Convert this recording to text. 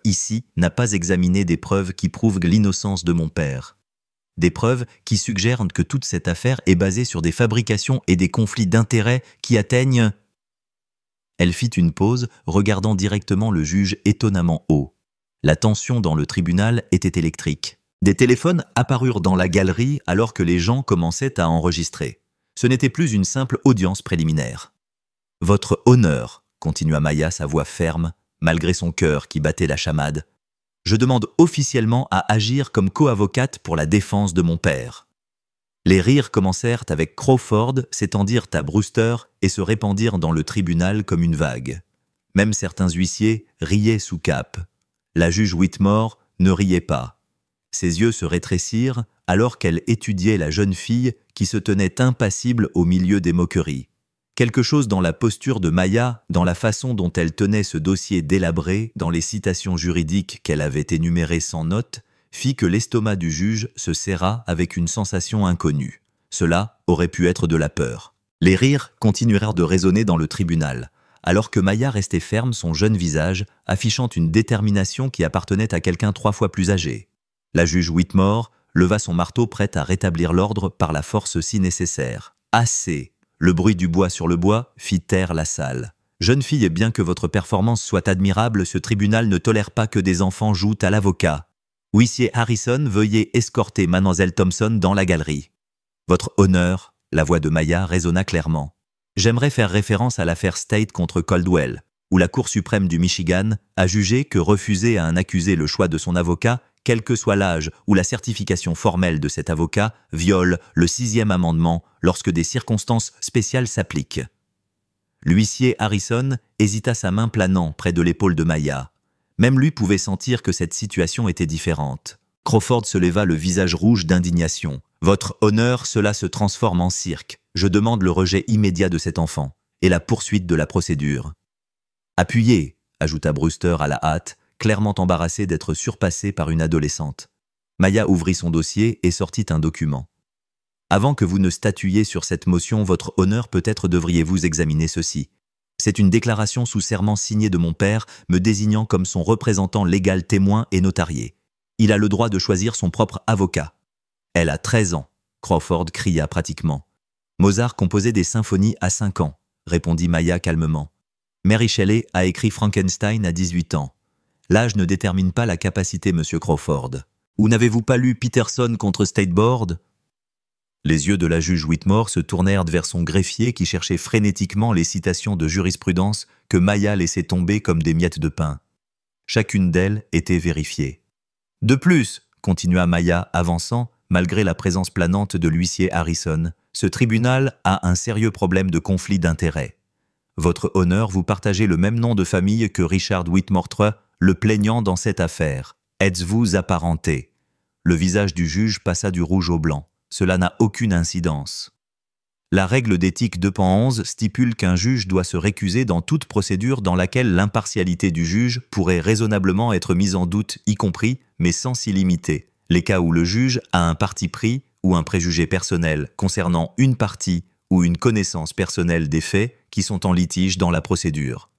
ici n'a pas examiné des preuves qui prouvent l'innocence de mon père. Des preuves qui suggèrent que toute cette affaire est basée sur des fabrications et des conflits d'intérêts qui atteignent... Elle fit une pause, regardant directement le juge étonnamment haut. La tension dans le tribunal était électrique. Des téléphones apparurent dans la galerie alors que les gens commençaient à enregistrer. Ce n'était plus une simple audience préliminaire. « Votre honneur », continua Maya, sa voix ferme, malgré son cœur qui battait la chamade. « Je demande officiellement à agir comme co-avocate pour la défense de mon père. » Les rires commencèrent avec Crawford, s'étendirent à Brewster et se répandirent dans le tribunal comme une vague. Même certains huissiers riaient sous cape. La juge Whitmore ne riait pas. Ses yeux se rétrécirent alors qu'elle étudiait la jeune fille qui se tenait impassible au milieu des moqueries. Quelque chose dans la posture de Maya, dans la façon dont elle tenait ce dossier délabré, dans les citations juridiques qu'elle avait énumérées sans note, fit que l'estomac du juge se serra avec une sensation inconnue. Cela aurait pu être de la peur. Les rires continuèrent de résonner dans le tribunal, alors que Maya restait ferme son jeune visage, affichant une détermination qui appartenait à quelqu'un 3 fois plus âgé. La juge Whitmore leva son marteau prête à rétablir l'ordre par la force si nécessaire. « Assez !» Le bruit du bois sur le bois fit taire la salle. « Jeune fille, bien que votre performance soit admirable, ce tribunal ne tolère pas que des enfants jouent à l'avocat. Huissier Harrison, veuillez escorter Mademoiselle Thompson dans la galerie. »« Votre honneur !» La voix de Maya résonna clairement. « J'aimerais faire référence à l'affaire State contre Caldwell, où la Cour suprême du Michigan a jugé que refuser à un accusé le choix de son avocat, quel que soit l'âge ou la certification formelle de cet avocat, viole le 6e amendement lorsque des circonstances spéciales s'appliquent. » L'huissier Harrison hésita, sa main planant près de l'épaule de Maya. Même lui pouvait sentir que cette situation était différente. Crawford se leva, le visage rouge d'indignation. « Votre honneur, cela se transforme en cirque. Je demande le rejet immédiat de cet enfant et la poursuite de la procédure. »« Appuyez !» ajouta Brewster à la hâte, clairement embarrassé d'être surpassé par une adolescente. Maya ouvrit son dossier et sortit un document. « Avant que vous ne statuiez sur cette motion, votre honneur, peut-être devriez-vous examiner ceci. C'est une déclaration sous serment signée de mon père, me désignant comme son représentant légal, témoin et notarié. Il a le droit de choisir son propre avocat. »« Elle a 13 ans, » Crawford cria pratiquement. « Mozart composait des symphonies à 5 ans, » répondit Maya calmement. « Mary Shelley a écrit Frankenstein à 18 ans. L'âge ne détermine pas la capacité, monsieur Crawford. Ou n'avez-vous pas lu Peterson contre State Board ?» Les yeux de la juge Whitmore se tournèrent vers son greffier qui cherchait frénétiquement les citations de jurisprudence que Maya laissait tomber comme des miettes de pain. Chacune d'elles était vérifiée. « De plus, » continua Maya, avançant, malgré la présence planante de l'huissier Harrison, « ce tribunal a un sérieux problème de conflit d'intérêts. Votre honneur, vous partagez le même nom de famille que Richard Whitmore III, le plaignant dans cette affaire. Êtes-vous apparenté ?» Le visage du juge passa du rouge au blanc. Cela n'a aucune incidence. La règle d'éthique 2.11 stipule qu'un juge doit se récuser dans toute procédure dans laquelle l'impartialité du juge pourrait raisonnablement être mise en doute, y compris, mais sans s'y limiter, les cas où le juge a un parti pris ou un préjugé personnel concernant une partie ou une connaissance personnelle des faits qui sont en litige dans la procédure.